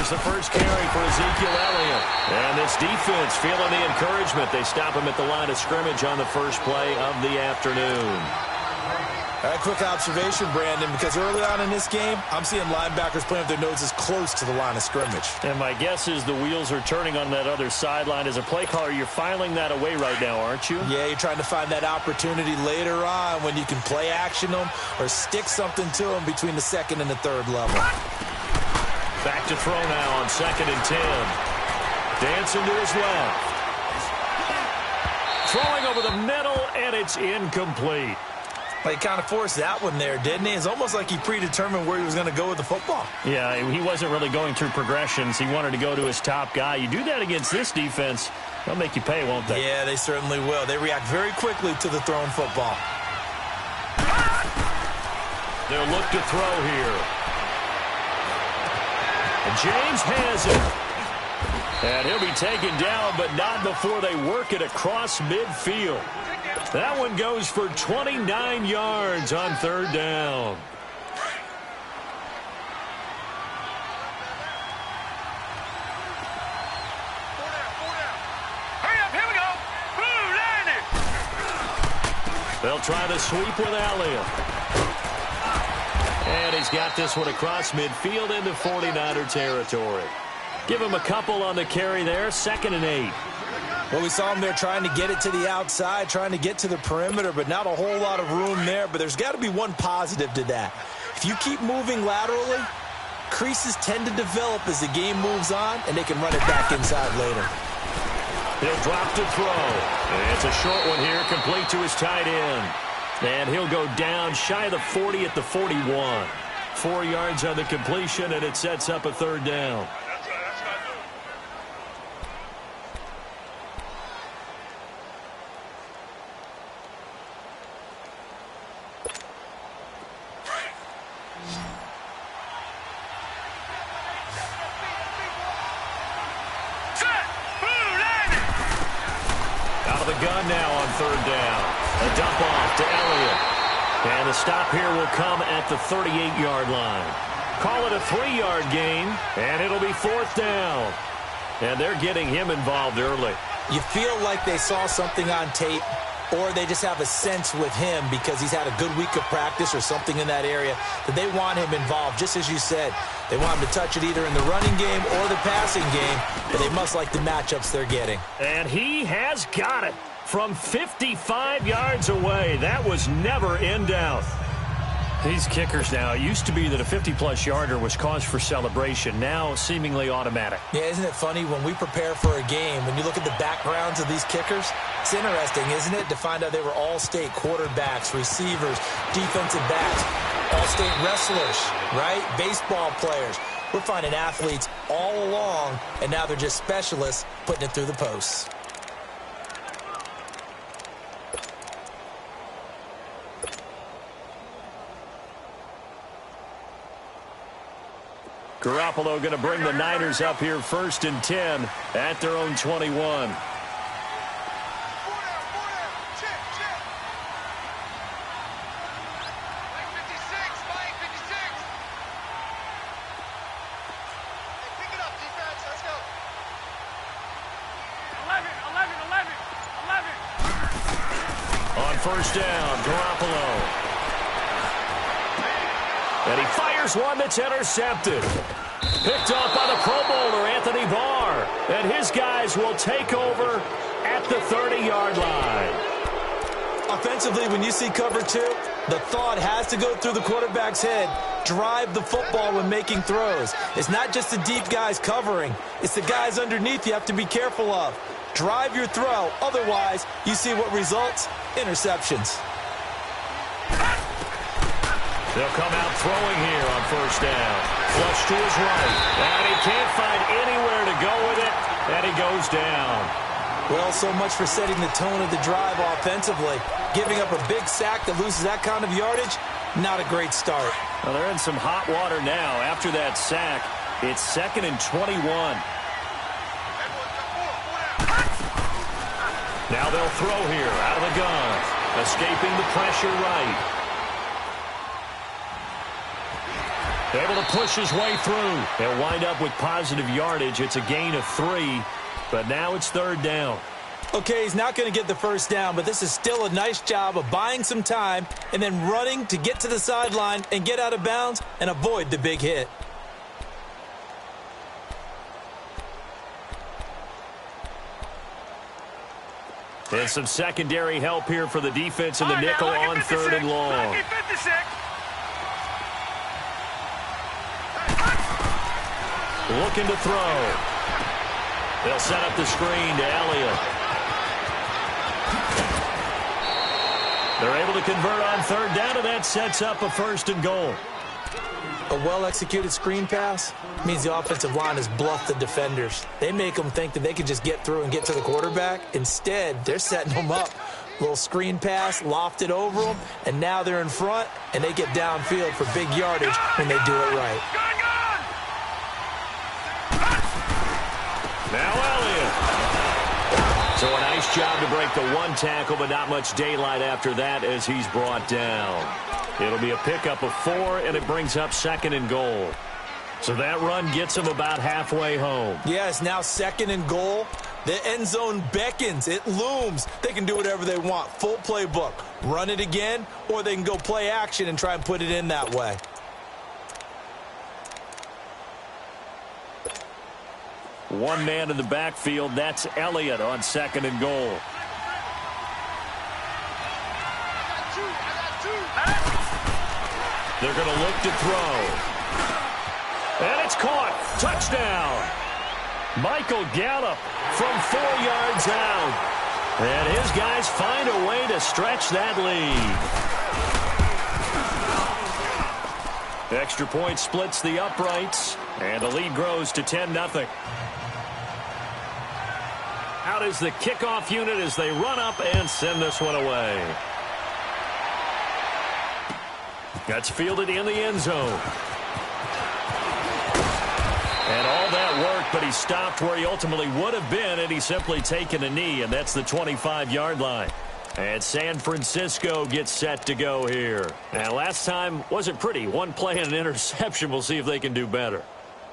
There's the first carry for Ezekiel Elliott. And this defense feeling the encouragement. They stop him at the line of scrimmage on the first play of the afternoon. A quick observation, Brandon, because early on in this game, I'm seeing linebackers playing with their noses close to the line of scrimmage. And my guess is the wheels are turning on that other sideline. As a play caller, you're filing that away right now, aren't you? Yeah, you're trying to find that opportunity later on when you can play action them or stick something to them between the second and the third level. Back to throw now on 2nd and 10. Dancing to his left. Throwing over the middle, and it's incomplete. He kind of forced that one there, didn't he? It's almost like he predetermined where he was going to go with the football. Yeah, he wasn't really going through progressions. He wanted to go to his top guy. You do that against this defense, they'll make you pay, won't they? Yeah, they certainly will. They react very quickly to the thrown football. They'll look to throw here. And James has it. And he'll be taken down, but not before they work it across midfield. That one goes for 29 yards on 3rd down. Hurry up, here we go. Blue line it. They'll try to sweep with Elliott. And he's got this one across midfield into 49er territory. Give him a couple on the carry there, 2nd and 8. Well, we saw him there trying to get it to the outside, trying to get to the perimeter, but not a whole lot of room there. But there's got to be one positive to that. If you keep moving laterally, creases tend to develop as the game moves on, and they can run it back inside later. He'll drop to throw. And it's a short one here, complete to his tight end. And he'll go down shy of the 40 at the 41. 4 yards on the completion, and it sets up a 3rd down. Out of the gun now on 3rd down. A dump off to Elliott. And the stop here will come at the 38-yard line. Call it a 3-yard gain, and it'll be 4th down. And they're getting him involved early. You feel like they saw something on tape, or they just have a sense with him because he's had a good week of practice or something in that area that they want him involved. Just as you said, they want him to touch it either in the running game or the passing game, but they must like the matchups they're getting. And he has got it from 55 yards away. That was never in doubt. These kickers now, it used to be that a 50-plus yarder was cause for celebration. Now seemingly automatic. Yeah, isn't it funny when we prepare for a game, when you look at the backgrounds of these kickers, it's interesting, isn't it, to find out they were all-state quarterbacks, receivers, defensive backs, all-state wrestlers, right? Baseball players. We're finding athletes all along, and now they're just specialists putting it through the posts. Garoppolo going to bring the Niners up here 1st and 10 at their own 21. On 1st down, Garoppolo. And he fires one that's intercepted. Picked off by the Pro Bowler, Anthony Barr. And his guys will take over at the 30-yard line. Offensively, when you see cover 2, the thought has to go through the quarterback's head. Drive the football when making throws. It's not just the deep guys covering. It's the guys underneath you have to be careful of. Drive your throw. Otherwise, you see what results? Interceptions. They'll come out throwing here on 1st down. Flush to his right. And he can't find anywhere to go with it. And he goes down. Well, so much for setting the tone of the drive offensively. Giving up a big sack that loses that kind of yardage, not a great start. Well, they're in some hot water now. After that sack, it's 2nd and 21. Now they'll throw here out of the gun. Escaping the pressure right. Able to push his way through. He'll wind up with positive yardage. It's a gain of 3, but now it's 3rd down. Okay, he's not going to get the first down, but this is still a nice job of buying some time and then running to get to the sideline and get out of bounds and avoid the big hit. And some secondary help here for the defense in the nickel on 3rd and long. Looking to throw. They'll set up the screen to Elliott. They're able to convert on 3rd down, and that sets up a 1st and goal. A well-executed screen pass means the offensive line has bluffed the defenders. They make them think that they can just get through and get to the quarterback. Instead, they're setting them up. Little screen pass, lofted over them, and now they're in front, and they get downfield for big yardage when they do it right. Now Elliott. So a nice job to break the 1 tackle, but not much daylight after that as he's brought down. It'll be a pickup of 4, and it brings up 2nd and goal. So that run gets him about halfway home. Yeah, it's now 2nd and goal. The end zone beckons. It looms. They can do whatever they want. Full playbook. Run it again, or they can go play action and try and put it in that way. One man in the backfield. That's Elliott on 2nd and goal. They're going to look to throw. And it's caught. Touchdown. Michael Gallup from 4 yards out. And his guys find a way to stretch that lead. Extra point splits the uprights. And the lead grows to 10-0. Out is the kickoff unit as they run up and send this one away. That's fielded in the end zone. And all that work, but he stopped where he ultimately would have been, and he's simply taken a knee, and that's the 25-yard line. And San Francisco gets set to go here. Now, last time wasn't pretty. 1 play and an interception. We'll see if they can do better.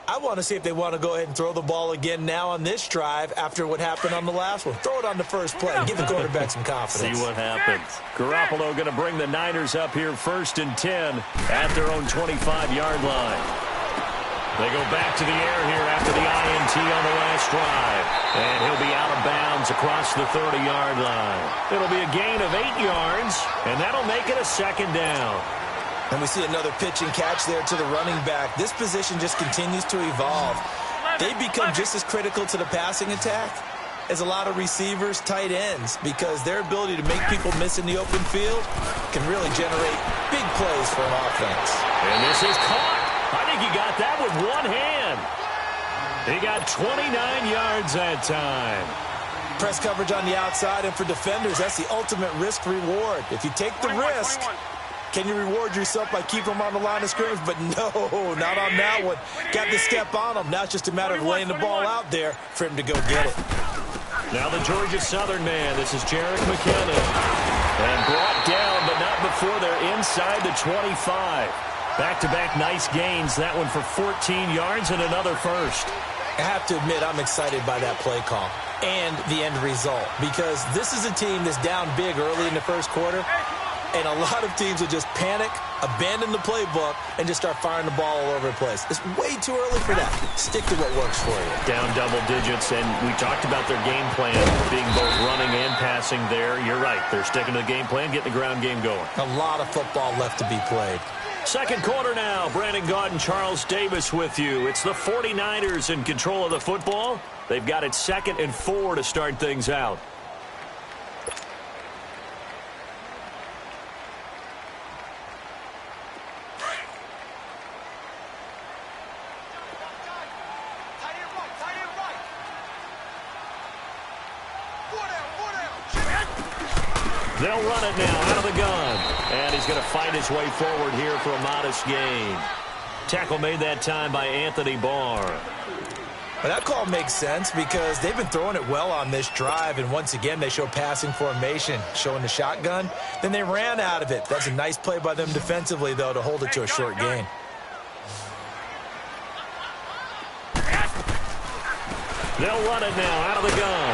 I want to see if they want to go ahead and throw the ball again now on this drive after what happened on the last one. Throw it on the first play and give the quarterback some confidence. See what happens. Garoppolo going to bring the Niners up here 1st and 10 at their own 25-yard line. They go back to the air here after the INT on the last drive. And he'll be out of bounds across the 30-yard line. It'll be a gain of 8 yards, and that'll make it a 2nd down. And we see another pitch and catch there to the running back. This position just continues to evolve. They become just as critical to the passing attack as a lot of receivers, tight ends, because their ability to make people miss in the open field can really generate big plays for an offense. And this is caught. I think he got that with 1 hand. He got 29 yards that time. Press coverage on the outside, and for defenders, that's the ultimate risk-reward. If you take the risk, can you reward yourself by keeping them on the line of scrimmage? But no, not on that one. Got the step on him. Now it's just a matter of laying the ball out there for him to go get it. Now the Georgia Southern man. This is Jerick McKinnon. And brought down, but not before they're inside the 25. Back-to-back nice gains. That one for 14 yards and another first. I have to admit, I'm excited by that play call and the end result, because this is a team that's down big early in the first quarter. And a lot of teams will just panic, abandon the playbook, and just start firing the ball all over the place. It's way too early for that. Stick to what works for you. Down double digits, and we talked about their game plan being both running and passing there. You're right. They're sticking to the game plan, getting the ground game going. A lot of football left to be played. Second quarter now. Brandon Gaudin, Charles Davis with you. It's the 49ers in control of the football. They've got it 2nd and 4 to start things out. They'll run it now out of the gun. And he's going to fight his way forward here for a modest gain. Tackle made that time by Anthony Barr. But that call makes sense because they've been throwing it well on this drive. And once again, they show passing formation, showing the shotgun. Then they ran out of it. That's a nice play by them defensively, though, to hold it to a short gain. They'll run it now out of the gun.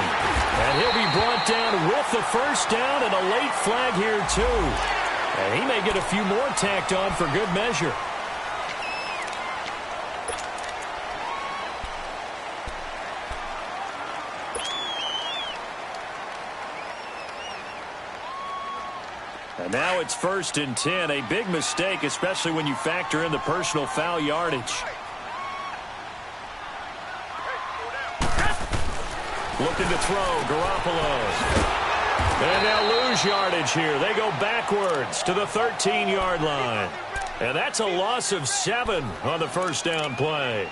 And he'll be brought down with the first down and a late flag here, too. And he may get a few more tacked on for good measure. And now it's 1st and 10. A big mistake, especially when you factor in the personal foul yardage. Looking to throw, Garoppolo. And they'll lose yardage here. They go backwards to the 13-yard line. And that's a loss of 7 on the first down play.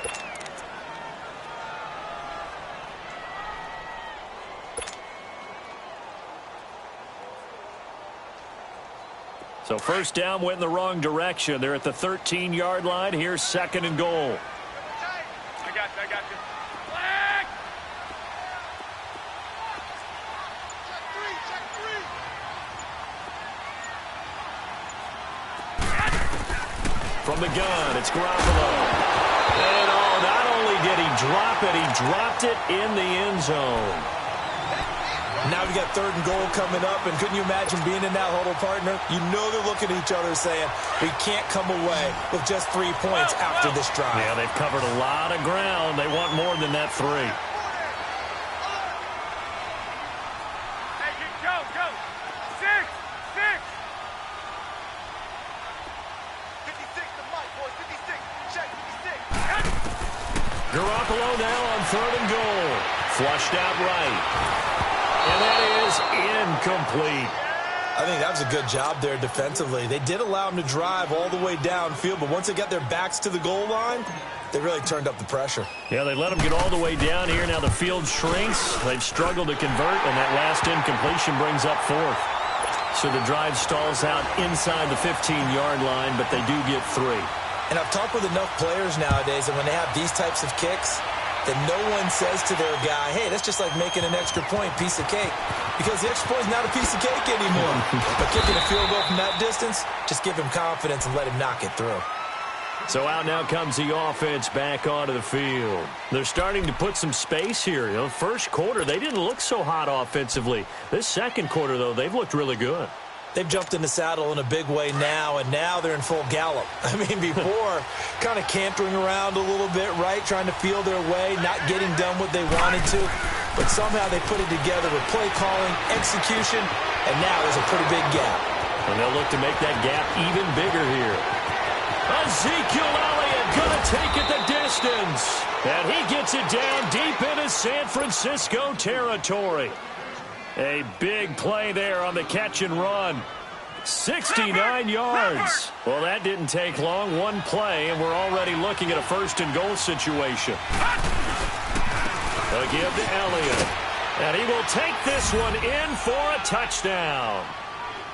So first down went in the wrong direction. They're at the 13-yard line. Here's 2nd and goal. I got you. Flag! Check three. From the gun, it's Garoppolo. And not only did he drop it, he dropped it in the end zone. Now we got 3rd and goal coming up, and couldn't you imagine being in that huddle, partner? You know they're looking at each other saying, we can't come away with just 3 points after this drive. Yeah, they've covered a lot of ground. They want more than that 3. Hey, go. 6. 56 to Mike, boys. 56. Check, 56. Garoppolo now on 3rd and goal. Flushed out right. And that is incomplete. I think that was a good job there defensively. They did allow him to drive all the way downfield, but once they got their backs to the goal line, they really turned up the pressure. Yeah, they let him get all the way down here. Now the field shrinks. They've struggled to convert, and that last incompletion brings up 4th. So the drive stalls out inside the 15-yard line, but they do get 3. And I've talked with enough players nowadays that when they have these types of kicks, that no one says to their guy, hey, that's just like making an extra point, piece of cake. Because the extra point is not a piece of cake anymore. But kicking a field goal from that distance, just give him confidence and let him knock it through. So out now comes the offense back onto the field. They're starting to put some space here. You know, first quarter, they didn't look so hot offensively. This second quarter, though, they've looked really good. They've jumped in the saddle in a big way now, and now they're in full gallop. I mean, before, kind of cantering around a little bit, right, trying to feel their way, not getting done what they wanted to. But somehow they put it together with play calling, execution, and now there's a pretty big gap. And they'll look to make that gap even bigger here. Ezekiel Elliott going to take it the distance. And he gets it down deep into San Francisco territory. A big play there on the catch and run. 69 yards. Well, that didn't take long. One play, and we're already looking at a 1st and goal situation. A give to Elliott. And he will take this one in for a touchdown.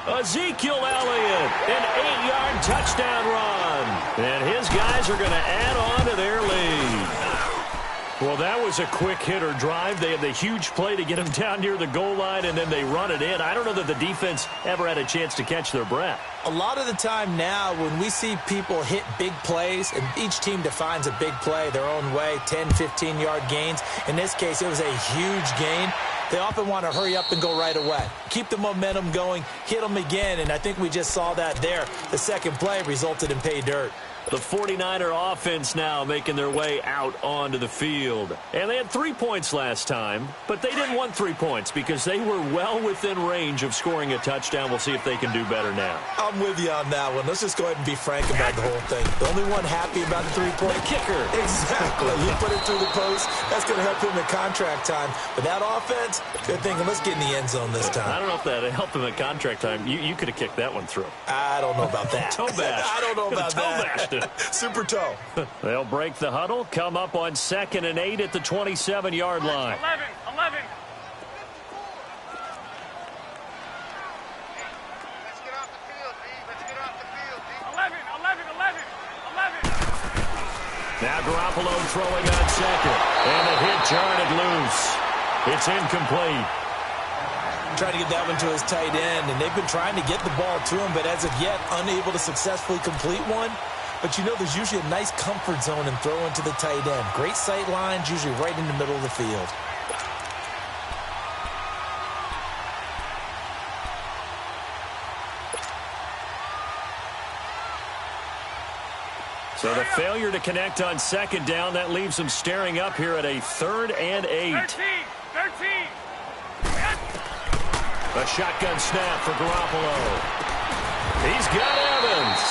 Ezekiel Elliott, an 8-yard touchdown run. And his guys are going to add on to their lead. Well, that was a quick hitter drive. They had the huge play to get him down near the goal line, and then they run it in. I don't know that the defense ever had a chance to catch their breath. A lot of the time now when we see people hit big plays, and each team defines a big play their own way, 10, 15-yard gains. In this case, it was a huge gain. They often want to hurry up and go right away. Keep the momentum going, hit them again, and I think we just saw that there. The second play resulted in pay dirt. The 49er offense now making their way out onto the field. And they had 3 points last time, but they didn't want 3 points because they were well within range of scoring a touchdown. We'll see if they can do better now. I'm with you on that one. Let's just go ahead and be frank about the whole thing. The only one happy about the 3-point kicker. Exactly. You put it through the post. That's going to help him at contract time. But that offense, they're thinking, let's get in the end zone this time. I don't know if that helped him at contract time. You could have kicked that one through. I don't know about that. Toe bash. I don't know about toe that. bashed it. Super toe. They'll break the huddle, come up on 2nd and 8 at the 27-yard line. 11. Let's get off the field, D. Let's get off the field, D. 11. Now Garoppolo throwing on 2nd. And the hit jarred loose. It's incomplete. Trying to get that one to his tight end, and they've been trying to get the ball to him, but as of yet, unable to successfully complete one. but you know there's usually a nice comfort zone in throwing to the tight end. Great sight lines, usually right in the middle of the field. So the failure to connect on second down, that leaves them staring up here at a 3rd and 8. 13. A shotgun snap for Garoppolo. He's got Evans.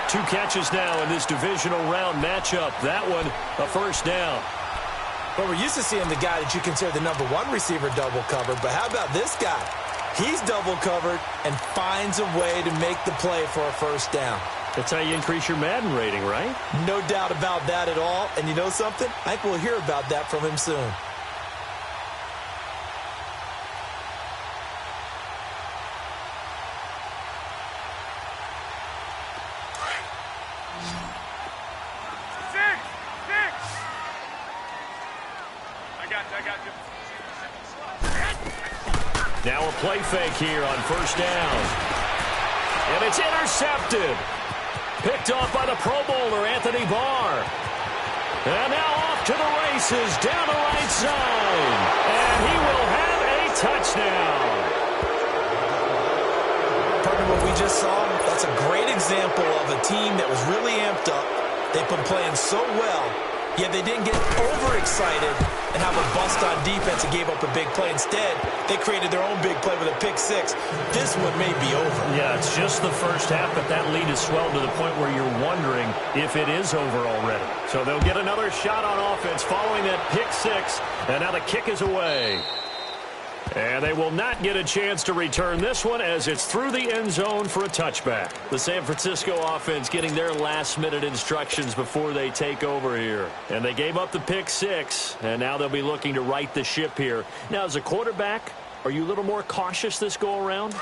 2 catches now in this divisional round matchup. That one, a first down. But we're used to seeing the guy that you consider the #1 receiver double covered. But how about this guy? He's double covered and finds a way to make the play for a first down. That's how you increase your Madden rating, right? No doubt about that at all. And you know something? I think we'll hear about that from him soon. Now a play fake here on first down. And it's intercepted. Picked off by the Pro Bowler, Anthony Barr. And now off to the races, down the right side. And he will have a touchdown. Partner, what we just saw, that's a great example of a team that was really amped up. They've been playing so well, yet they didn't get overexcited and have a bust on defense and gave up a big play. Instead, they created their own big play with a pick six. This one may be over. Yeah, it's just the first half, but that lead has swelled to the point where you're wondering if it is over already. So they'll get another shot on offense following that pick six, and now the kick is away. And they will not get a chance to return this one as it's through the end zone for a touchback. The San Francisco offense getting their last-minute instructions before they take over here. And they gave up the pick six, and now they'll be looking to right the ship here. Now, as a quarterback, are you a little more cautious this go-around?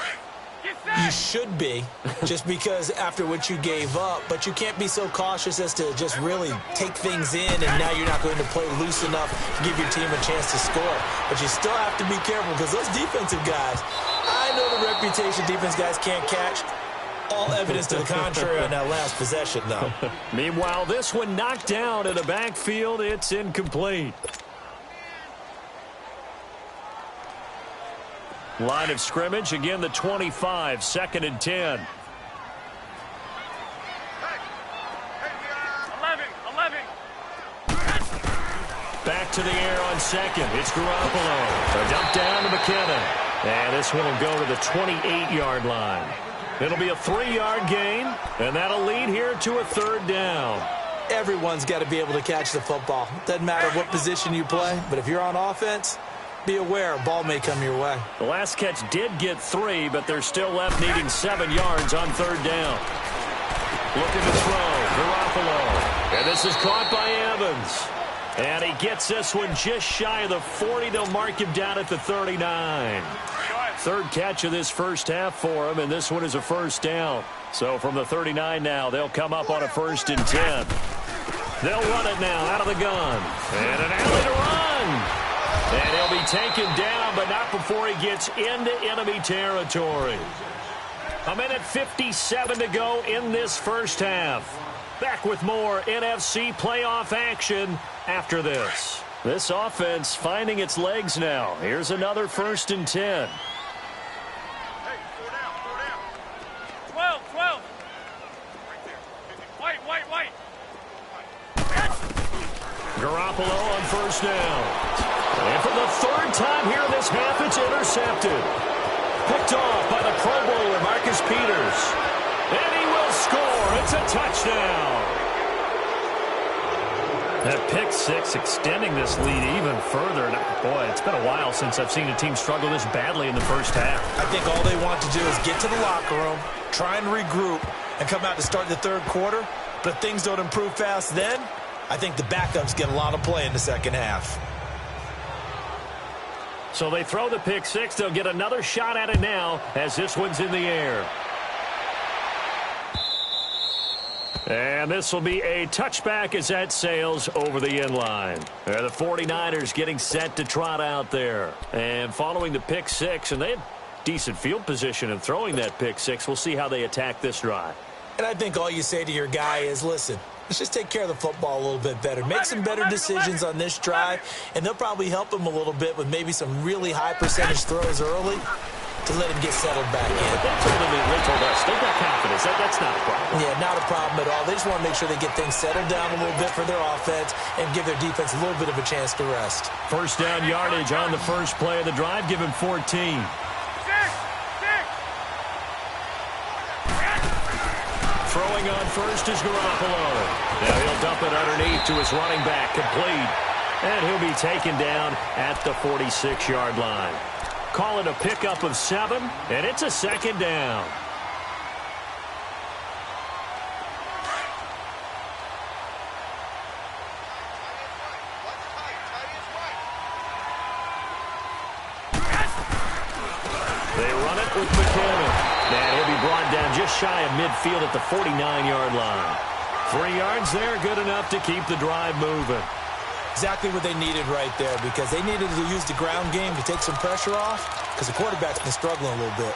You should be, just because after what you gave up, but you can't be so cautious as to just really take things in, and now you're not going to play loose enough to give your team a chance to score. But you still have to be careful because those defensive guys, I know the reputation defense guys can't catch. All evidence to the contrary on that last possession, though. Meanwhile, this one knocked down in the backfield. It's incomplete. Line of scrimmage, again the 25, 2nd and 10. 11. Back to the air on second. It's Garoppolo. A dump down to McKinnon. And this one will go to the 28-yard line. It'll be a 3-yard gain, and that'll lead here to a 3rd down. Everyone's got to be able to catch the football. Doesn't matter what position you play, but if you're on offense, be aware, a ball may come your way. The last catch did get 3, but they're still left needing 7 yards on 3rd down. Looking to throw, Garoppolo. And this is caught by Evans. And he gets this one just shy of the 40. They'll mark him down at the 39. 3rd catch of this first half for him, and this one is a first down. So from the 39 now, they'll come up on a 1st and 10. They'll run it now out of the gun. And an alley to run. And he'll be taken down, but not before he gets into enemy territory. 1:57 to go in this first half. Back with more NFC playoff action after this. This offense finding its legs now. Here's another 1st and 10. Hey, 4 down. 12. White. Garoppolo on 1st down. And for the 3rd time here in this half, it's intercepted. Picked off by the Pro Bowler, Marcus Peters. And he will score. It's a touchdown. That pick six extending this lead even further. And boy, it's been a while since I've seen a team struggle this badly in the first half. I think all they want to do is get to the locker room, try and regroup, and come out to start the 3rd quarter. But if things don't improve fast then, I think the backups get a lot of play in the 2nd half. So they throw the pick six. They'll get another shot at it now as this one's in the air. And this will be a touchback as that sails over the end line. The 49ers getting set to trot out there. And following the pick six, and they had decent field position in throwing that pick six. We'll see how they attack this drive. And I think all you say to your guy is, listen, let's just take care of the football a little bit better. Make some better decisions on this drive, and they'll probably help him a little bit with maybe some really high percentage throws early to let him get settled back in. But they told us they've got confidence. That's not a problem. Yeah, not a problem at all. They just want to make sure they get things settled down a little bit for their offense and give their defense a little bit of a chance to rest. First down yardage on the first play of the drive. Give him 14. Throwing on first is Garoppolo. Now he'll dump it underneath to his running back, complete. And he'll be taken down at the 46-yard line. Call it a pickup of 7, and it's a second down. They run it with McKinnon. And he'll be brought down just shy of midfield at the 49-yard line. 3 yards there, good enough to keep the drive moving. Exactly what they needed right there, because they needed to use the ground game to take some pressure off, because the quarterback's been struggling a little bit.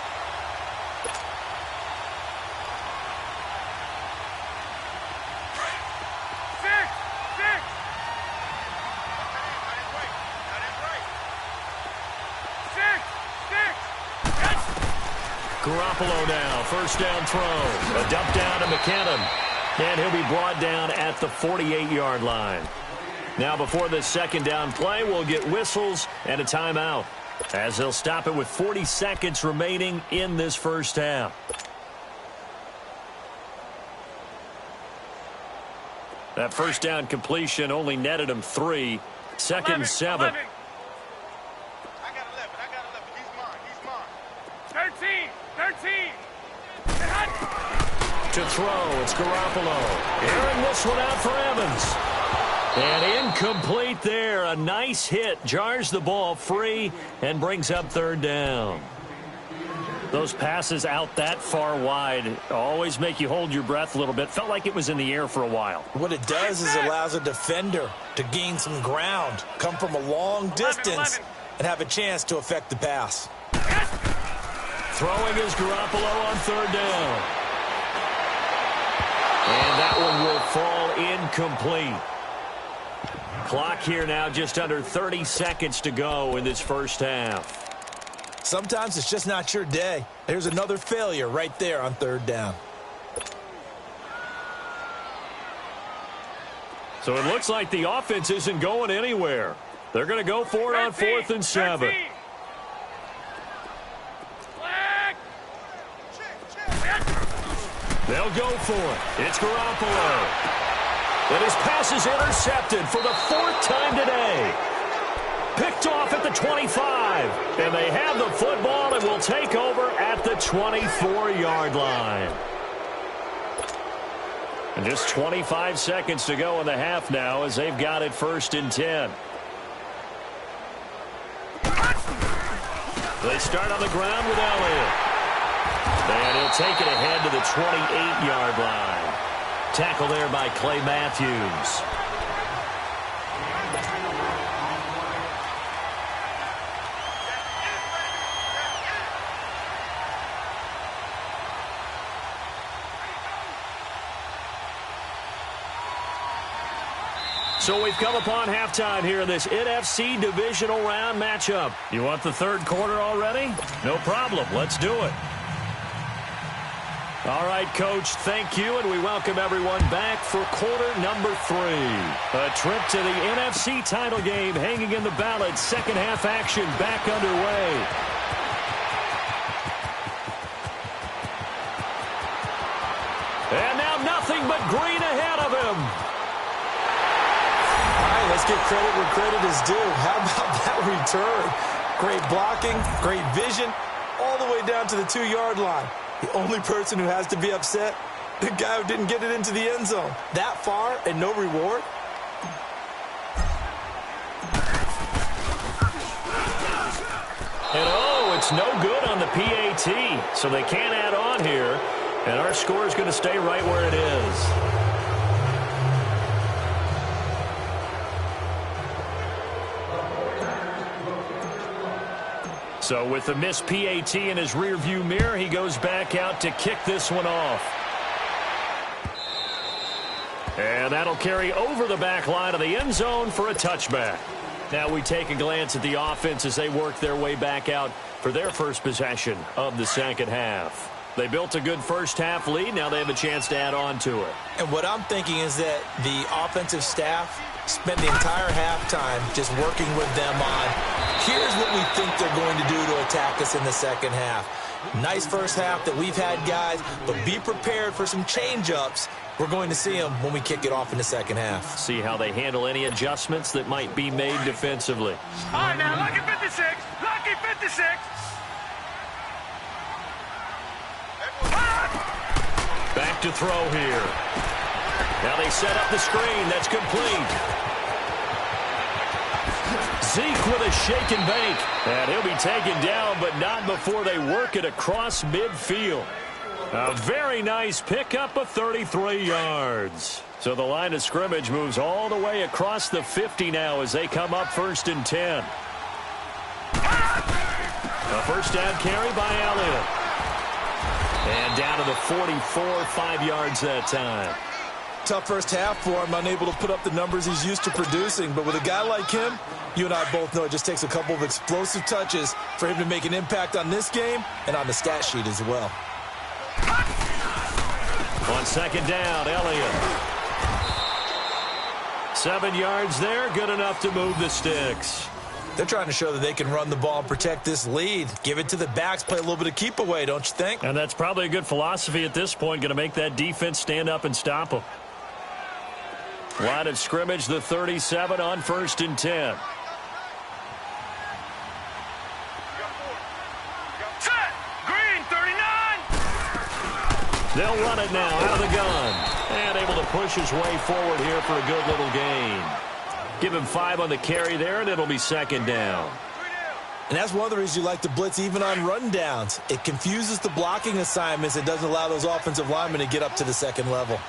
Garoppolo now, first down throw. A dump down to McKinnon. And he'll be brought down at the 48-yard line. Now before this second down play, we'll get whistles and a timeout, as they'll stop it with 40 seconds remaining in this first half. That first down completion only netted him 3. Second and 7. 11. I got 11. He's mine. 13. To throw, it's Garoppolo. Airing this one out for Evans. And incomplete there. A nice hit. Jars the ball free and brings up third down. Those passes out that far wide always make you hold your breath a little bit. Felt like it was in the air for a while. What it does is it allows a defender to gain some ground, come from a long distance, and have a chance to affect the pass. Throwing is Garoppolo on third down. And that one will fall incomplete. Clock here now, just under 30 seconds to go in this first half. Sometimes it's just not your day. There's another failure right there on third down. So it looks like the offense isn't going anywhere. They're going to go for it on 4th and 7. They'll go for it. It's Garoppolo. And his pass is intercepted for the 4th time today. Picked off at the 25. And they have the football and will take over at the 24-yard line. And just 25 seconds to go in the half now, as they've got it 1st and 10. They start on the ground with Elliott. And he'll take it ahead to the 28-yard line. Tackle there by Clay Matthews. So we've come upon halftime here in this NFC divisional round matchup. You want the third quarter already? No problem. Let's do it. All right, Coach, thank you, and we welcome everyone back for quarter number 3. A trip to the NFC title game hanging in the balance. Second half action back underway. And now nothing but green ahead of him. All right, let's give credit where credit is due. How about that return? Great blocking, great vision, all the way down to the 2-yard line. The only person who has to be upset, the guy who didn't get it into the end zone. That far and no reward? And oh, it's no good on the PAT, so they can't add on here. And our score is going to stay right where it is. So with the missed PAT in his rearview mirror, he goes back out to kick this one off. And that'll carry over the back line of the end zone for a touchback. Now we take a glance at the offense as they work their way back out for their first possession of the second half. They built a good first-half lead. Now they have a chance to add on to it. And what I'm thinking is that the offensive staff spent the entire halftime just working with them on, here's what we think they're going to do to attack us in the second half. Nice first half that we've had, guys, but be prepared for some change-ups. We're going to see them when we kick it off in the second half. See how they handle any adjustments that might be made defensively. All right, now, lucky 56. Lucky 56. Back to throw here. Now they set up the screen. That's complete. Zeke with a shake and bake. And he'll be taken down, but not before they work it across midfield. A very nice pickup of 33 yards. So the line of scrimmage moves all the way across the 50 now as they come up 1st and 10. A first down carry by Elliott. And down to the 44, 5 yards that time. Tough first half for him, unable to put up the numbers he's used to producing. But with a guy like him, you and I both know it just takes a couple of explosive touches for him to make an impact on this game and on the stat sheet as well. On second down, Elliott. 7 yards there, good enough to move the sticks. They're trying to show that they can run the ball and protect this lead. Give it to the backs, play a little bit of keep away, don't you think? And that's probably a good philosophy at this point, going to make that defense stand up and stop them. Line of scrimmage, the 37 on 1st and 10. Set. Green, 39. They'll run it now out of the gun. And able to push his way forward here for a good little gain. Give him 5 on the carry there, and it'll be second down. And that's one of the reasons you like to blitz even on rundowns. It confuses the blocking assignments. It doesn't allow those offensive linemen to get up to the second level.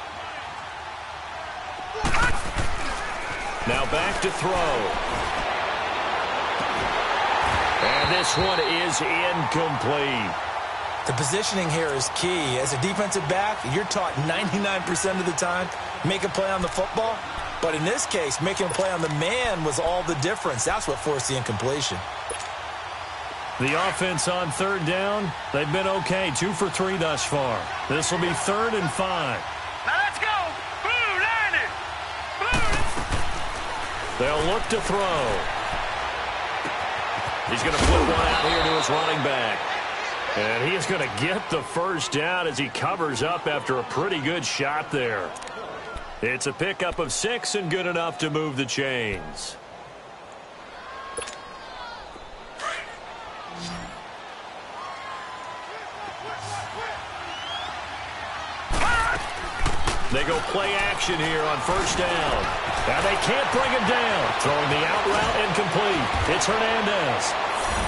Now back to throw. And this one is incomplete. The positioning here is key. As a defensive back, you're taught 99% of the time, make a play on the football. But in this case, making a play on the man was all the difference. That's what forced the incompletion. The offense on third down, they've been okay. 2 for 3 thus far. This will be 3rd and 5. Now let's go. Blue, line it. Blue. They'll look to throw. He's going to put one out here to his running back. And he is going to get the first down as he covers up after a pretty good shot there. It's a pickup of 6 and good enough to move the chains. They go play action here on first down. And they can't bring him down. Throwing the out route incomplete. It's Hernandez.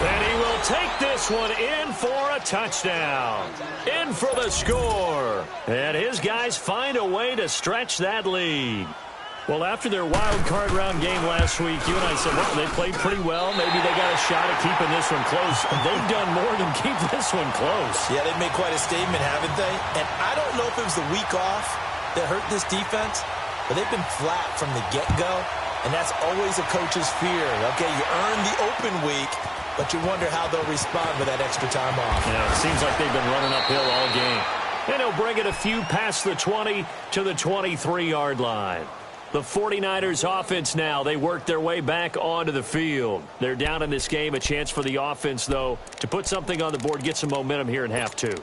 And he will take this one in for a touchdown. In for the score. And his guys find a way to stretch that lead. Well, after their wild card round game last week, you and I said, well, they played pretty well. Maybe they got a shot at keeping this one close. They've done more than keep this one close. Yeah, they've made quite a statement, haven't they? And I don't know if it was the week off that hurt this defense, but they've been flat from the get-go, and that's always a coach's fear. Okay, you earn the open week, but you wonder how they'll respond with that extra time off. Yeah, it seems like they've been running uphill all game. And he'll bring it a few past the 20 to the 23-yard line. The 49ers offense now, they work their way back onto the field. They're down in this game. A chance for the offense, though, to put something on the board, get some momentum here in half 2.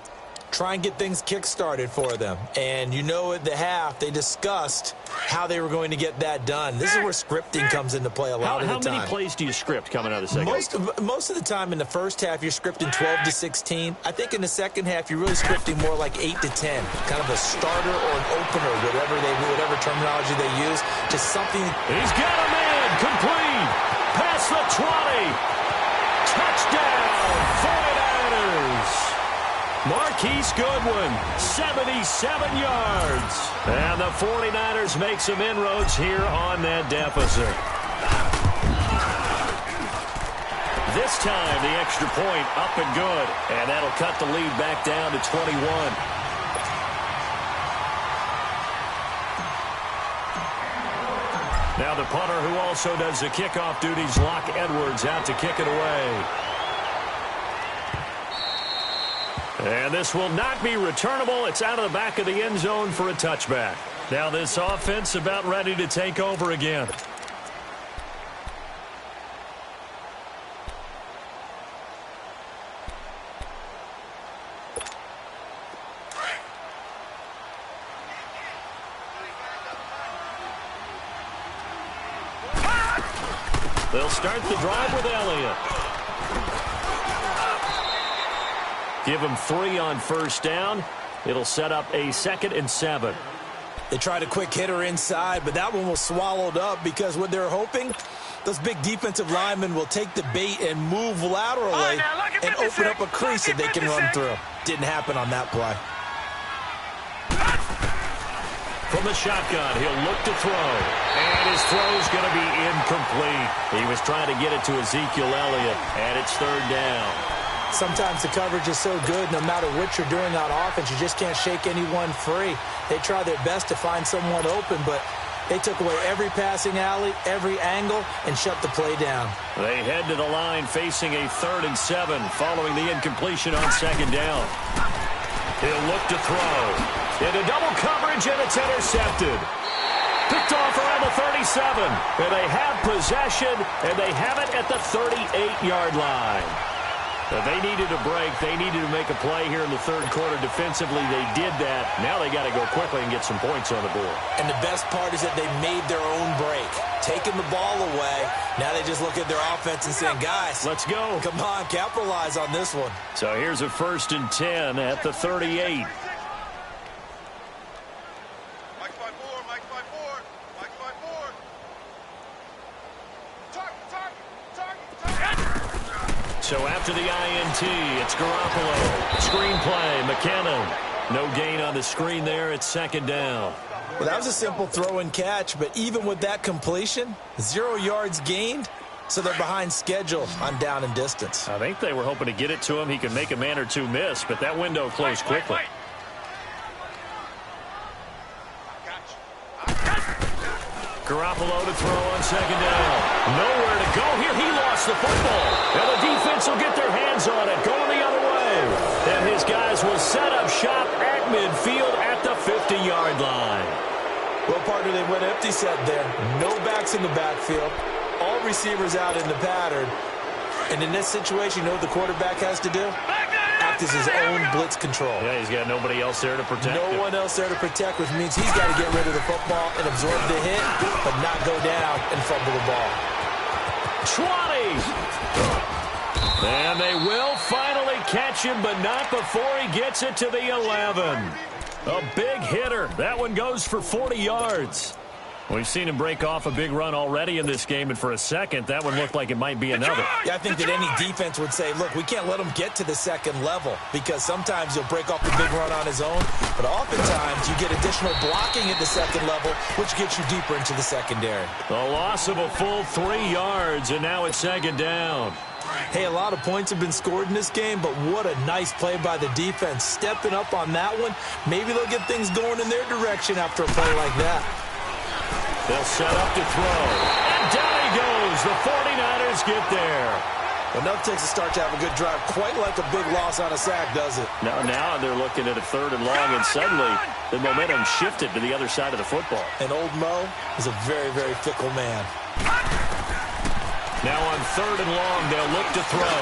Try and get things kick-started for them. And you know at the half, they discussed how they were going to get that done. This is where scripting comes into play a lot of the time. How many plays do you script coming out of the second? Most of the time in the first half, you're scripting 12 to 16. I think in the second half, you're really scripting more like 8 to 10. Kind of a starter or an opener, whatever terminology they use. Just something. He's got a man. Complete. Past the 20. Touchdown, 49ers. Marquise Goodwin, 77 yards. And the 49ers make some inroads here on that deficit. This time, the extra point up and good. And that'll cut the lead back down to 21. the punter who also does the kickoff duties, Locke Edwards, out to kick it away. And this will not be returnable. It's out of the back of the end zone for a touchback. Now this offense about ready to take over again. They'll start the drive with Elliott. Give him 3 on first down. It'll set up a 2nd and 7. They tried a quick hitter inside, but that one was swallowed up because what they're hoping, those big defensive linemen will take the bait and move laterally and open up a crease that they can run through. Didn't happen on that play. From the shotgun, he'll look to throw. And his throw's going to be incomplete. He was trying to get it to Ezekiel Elliott, and it's 3rd down. Sometimes the coverage is so good, no matter what you're doing on offense, you just can't shake anyone free. They try their best to find someone open, but they took away every passing alley, every angle, and shut the play down. They head to the line facing a 3rd and 7 following the incompletion on 2nd down. He'll look to throw. Into double coverage, and it's intercepted. Picked off around the 37. And they have possession, and they have it at the 38-yard line. They needed a break. They needed to make a play here in the 3rd quarter. Defensively, they did that. Now they got to go quickly and get some points on the board. And the best part is that they made their own break. Taking the ball away. Now they just look at their offense and saying, guys, let's go. Come on, capitalize on this one. So here's a 1st and 10 at the 38. So after the INT, it's Garoppolo. Screen play, McKinnon. No gain on the screen there. It's 2nd down. Well, that was a simple throw and catch, but even with that completion, 0 yards gained, so they're behind schedule on down and distance. I think they were hoping to get it to him. He could make a man or two miss, but that window closed quickly. Garoppolo to throw on 2nd down. Nowhere to go here. He lost the football. And the defense will get their hands on it. Going the other way. And his guys will set up shop at midfield at the 50-yard line. Well, partner, they went empty set there. No backs in the backfield. All receivers out in the pattern. And in this situation, you know what the quarterback has to do? Act as his own blitz control. Yeah, he's got nobody else there to protect him. No one else there to protect, which means he's got to get rid of the football and absorb the hit, but not go down and fumble the ball. 20! And they will finally catch him, but not before he gets it to the 11. A big hitter. That one goes for 40 yards. We've seen him break off a big run already in this game, and for a second, that one looked like it might be another. Yeah, I think that any defense would say, look, we can't let him get to the 2nd level, because sometimes he'll break off the big run on his own, but oftentimes you get additional blocking at the 2nd level, which gets you deeper into the secondary. A loss of a full 3 yards, and now it's 2nd down. Hey, a lot of points have been scored in this game, but what a nice play by the defense. Stepping up on that one, maybe they'll get things going in their direction after a play like that. They'll set up to throw. And down he goes. The 49ers get there. Enough takes a start to have a good drive. Quite like a big loss on a sack, does it? Now they're looking at a 3rd and long, and suddenly the momentum shifted to the other side of the football. And old Mo is a very, very fickle man. Now on 3rd and long, they'll look to throw.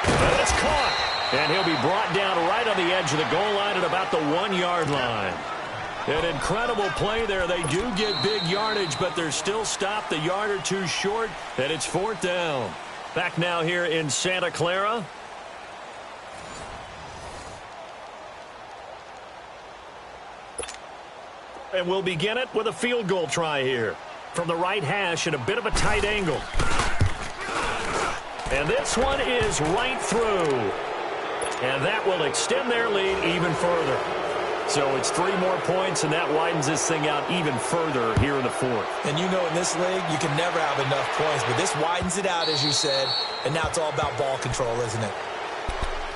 And it's caught. And he'll be brought down right on the edge of the goal line at about the 1-yard line. An incredible play there. They do get big yardage, but they're still stopped a yard or two short, and it's 4th down. Back now here in Santa Clara. And we'll begin it with a field goal try here. From the right hash at a bit of a tight angle. And this one is right through. And that will extend their lead even further. So it's 3 more points, and that widens this thing out even further here in the 4th. And you know in this league, you can never have enough points, but this widens it out, as you said, and now it's all about ball control, isn't it?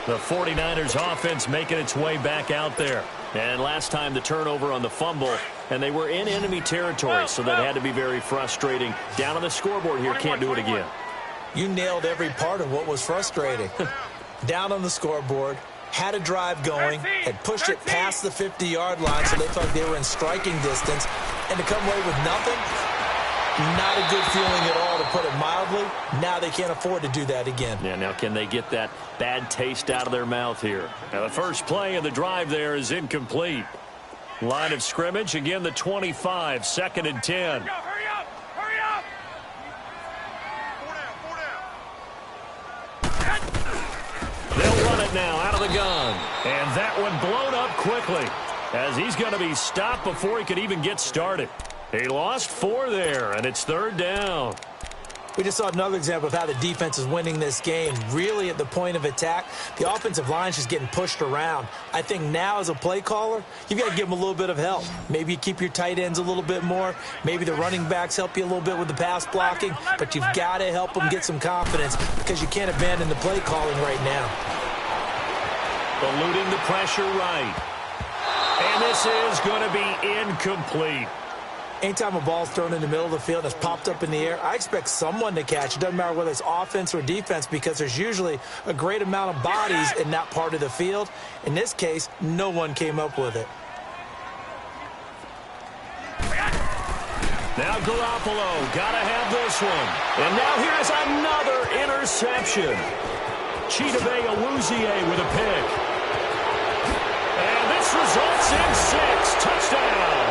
The 49ers offense making its way back out there. And last time the turnover on the fumble, and they were in enemy territory, so that had to be very frustrating. Down on the scoreboard here, can't do it again. You nailed every part of what was frustrating. Down on the scoreboard, had a drive going, had pushed it past the 50-yard line, so they felt they were in striking distance, and to come away with nothing, not a good feeling at all, to put it mildly. Now they can't afford to do that again. Yeah, now can they get that bad taste out of their mouth here? Now the first play of the drive there is incomplete. Line of scrimmage, again the 25, 2nd and 10. Hurry up! Hurry up! 4 down. They'll run it now out of the gun. And that one blown up quickly, as he's going to be stopped before he could even get started. He lost 4 there, and it's 3rd down. We just saw another example of how the defense is winning this game. Really at the point of attack, the offensive line is just getting pushed around. I think now as a play caller, you've got to give them a little bit of help. Maybe you keep your tight ends a little bit more. Maybe the running backs help you a little bit with the pass blocking. But you've got to help them get some confidence, because you can't abandon the play calling right now. Eluding the pressure right. And this is going to be incomplete. Anytime a ball's thrown in the middle of the field and it's popped up in the air, I expect someone to catch. It doesn't matter whether it's offense or defense, because there's usually a great amount of bodies in that part of the field. In this case, no one came up with it. Now Garoppolo, gotta have this one. And now here's another interception. Chidobe Awuzie with a pick. And this results in 6. Touchdown.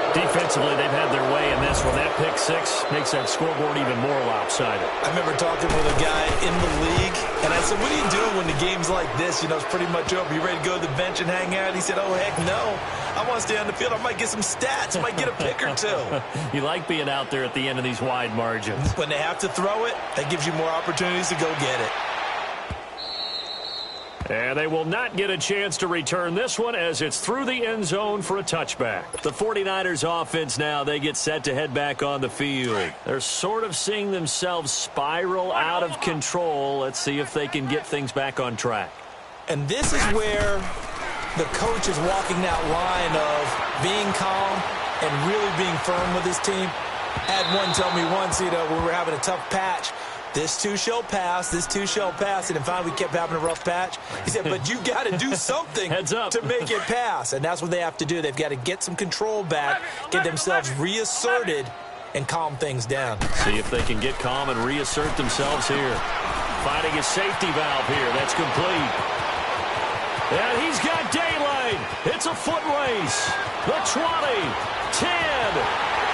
Defensively, they've had their way in this one. That pick 6 makes that scoreboard even more lopsided. I remember talking with a guy in the league, and I said, what are you doing when the game's like this? You know, it's pretty much over. You ready to go to the bench and hang out? He said, oh, heck no. I want to stay on the field. I might get some stats. I might get a pick or 2. You like being out there at the end of these wide margins. When they have to throw it, that gives you more opportunities to go get it. And they will not get a chance to return this one, as it's through the end zone for a touchback. The 49ers offense now, they get set to head back on the field. They're sort of seeing themselves spiral out of control. Let's see if they can get things back on track. And this is where the coach is walking that line of being calm and really being firm with his team. Had one tell me once, you know, when we were having a tough patch, this too shall pass, this too shall pass. And finally we kept having a rough patch. He said, but you got to do something Heads up. to make it pass. And that's what they have to do. They've got to get some control back, get themselves reasserted, and calm things down. See if they can get calm and reassert themselves here. Finding a safety valve here. That's complete. And he's got daylight. It's a foot race. The 20, 10,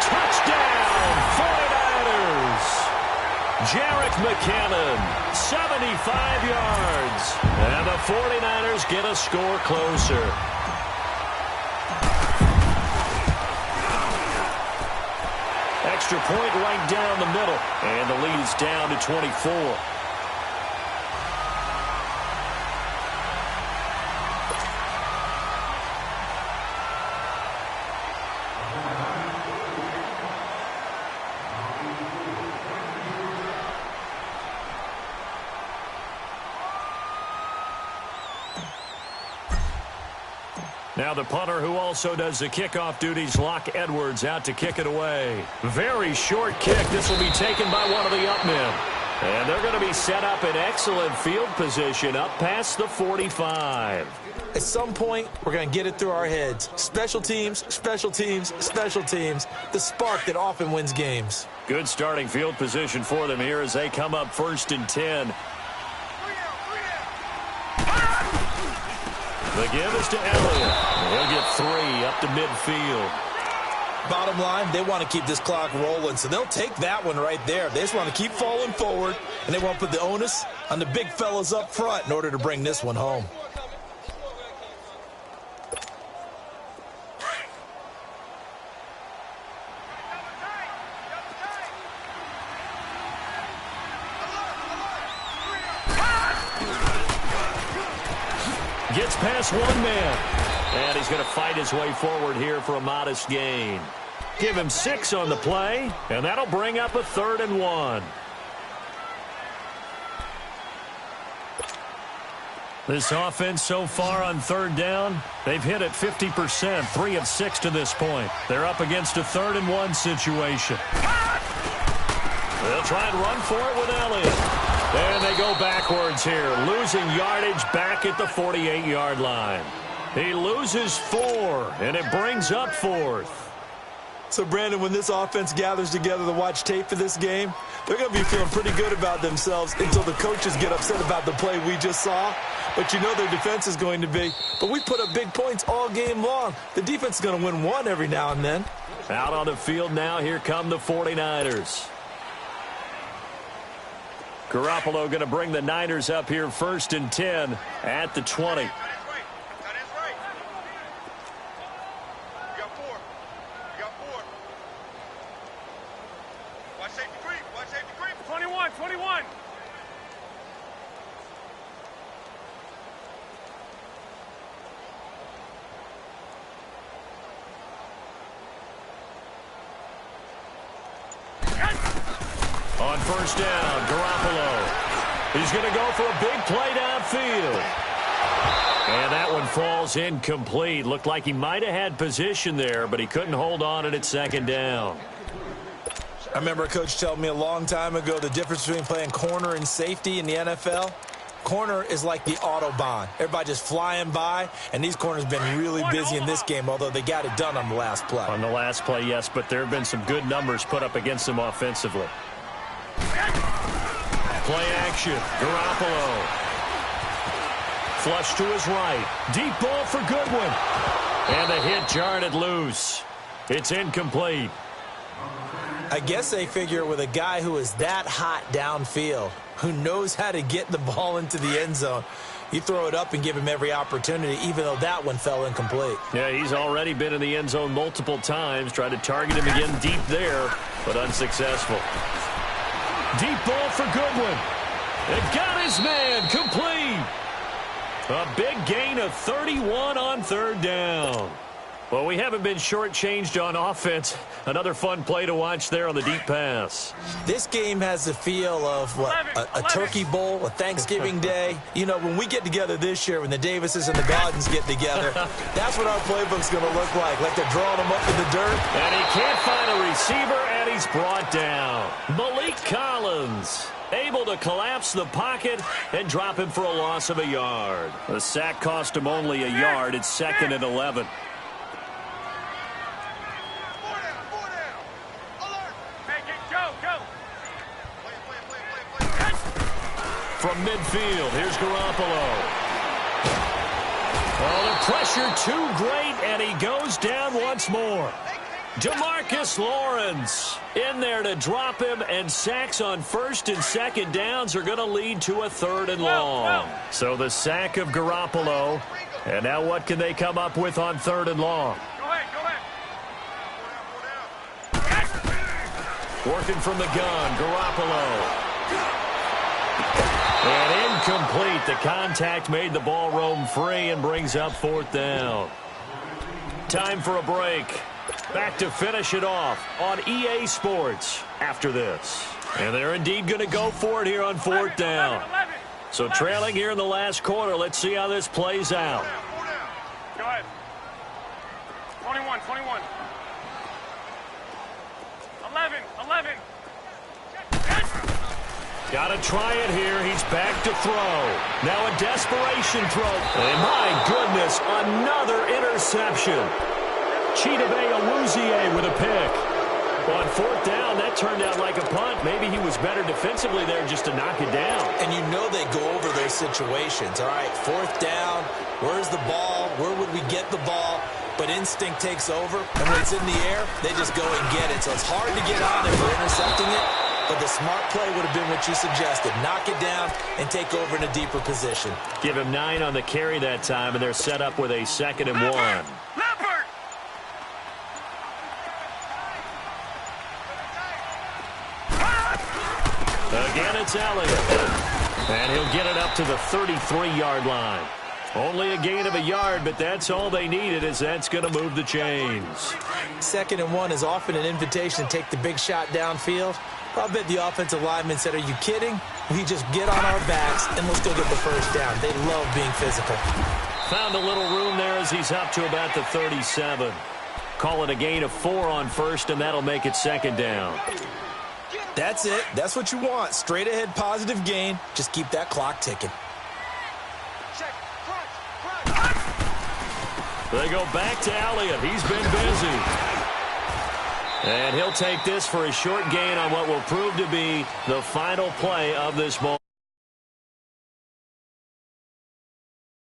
touchdown, 49ers. Jerick McKinnon, 75 yards. And the 49ers get a score closer. Extra point right down the middle. And the lead's down to 24. Now the punter, who also does the kickoff duties, Locke Edwards, out to kick it away. Very short kick. This will be taken by one of the up men. And they're going to be set up in excellent field position up past the 45. At some point, we're going to get it through our heads. Special teams, special teams, special teams. The spark that often wins games. Good starting field position for them here as they come up 1st and 10. The give is to Elliott. He'll get 3 up to midfield. Bottom line, they want to keep this clock rolling, so they'll take that one right there. They just want to keep falling forward, and they want to put the onus on the big fellas up front in order to bring this one home. Gets past one man. And he's going to fight his way forward here for a modest gain. Give him 6 on the play, and that'll bring up a 3rd and 1. This offense so far on third down, they've hit it 50%, 3 of 6 to this point. They're up against a 3rd-and-1 situation. They'll try and run for it with Elliott. And they go backwards here, losing yardage back at the 48-yard line. He loses 4, and it brings up 4th. So, Brandon, when this offense gathers together to watch tape for this game, they're going to be feeling pretty good about themselves until the coaches get upset about the play we just saw. But you know their defense is going to be. But we put up big points all game long. The defense is going to win one every now and then. Out on the field now, here come the 49ers. Garoppolo going to bring the Niners up here 1st and 10 at the 20. On 1st down, Garoppolo. He's going to go for a big play downfield. And that one falls incomplete. Looked like he might have had position there, but he couldn't hold on at 2nd down. I remember a coach telling me a long time ago the difference between playing corner and safety in the NFL. Corner is like the Autobahn. Everybody just flying by, and these corners have been really busy in this game, although they got it done on the last play. On the last play, yes, but there have been some good numbers put up against them offensively. Play action. Garoppolo. Flush to his right. Deep ball for Goodwin. And the hit jarred it loose. It's incomplete. I guess they figure with a guy who is that hot downfield, who knows how to get the ball into the end zone, you throw it up and give him every opportunity, even though that one fell incomplete. Yeah, he's already been in the end zone multiple times. Tried to target him again deep there, but unsuccessful. Deep ball for Goodwin. It got his man complete. A big gain of 31 on 3rd down. Well, we haven't been shortchanged on offense. Another fun play to watch there on the deep pass. This game has the feel of what, a turkey bowl, a Thanksgiving day. You know, when we get together this year, when the Davises and the Gardens get together, that's what our playbook's going to look like they're drawing them up in the dirt. And he can't find a receiver, and he's brought down. Malik Collins able to collapse the pocket and drop him for a loss of a yard. The sack cost him only a yard. It's 2nd and 11. From midfield, here's Garoppolo. Oh, the pressure too great, and he goes down once more. DeMarcus Lawrence in there to drop him, and sacks on 1st and 2nd downs are going to lead to a 3rd and long. So the sack of Garoppolo, and now what can they come up with on 3rd and long? Go ahead. Working from the gun, Garoppolo. And incomplete. The contact made the ball roam free and brings up 4th down. Time for a break. Back to finish it off on EA Sports after this. And they're indeed going to go for it here on 4th down. So trailing here in the last quarter. Let's see how this plays out. Go ahead. 21. 11. Got to try it here. He's back to throw. Now a desperation throw. And my goodness, another interception. Chidobe Awuzie with a pick. On 4th down, that turned out like a punt. Maybe he was better defensively there just to knock it down. And you know they go over those situations. All right, 4th down, where's the ball? Where would we get the ball? But instinct takes over, and when it's in the air, they just go and get it. So it's hard to get on if we're intercepting it. But the smart play would have been what you suggested. Knock it down and take over in a deeper position. Give him 9 on the carry that time, and they're set up with a 2nd and 1. Again, it's Elliott. And he'll get it up to the 33-yard line. Only a gain of a yard, but that's all they needed, as that's going to move the chains. 2nd and 1 is often an invitation to take the big shot downfield. I bet the offensive lineman said, are you kidding? We just get on our backs, and we'll still get the first down. They love being physical. Found a little room there as he's up to about the 37. Call it a gain of 4 on first, and that'll make it second down. That's it. That's what you want. Straight ahead positive gain. Just keep that clock ticking. They go back to Elliott. He's been busy. And he'll take this for a short gain on what will prove to be the final play of this ball.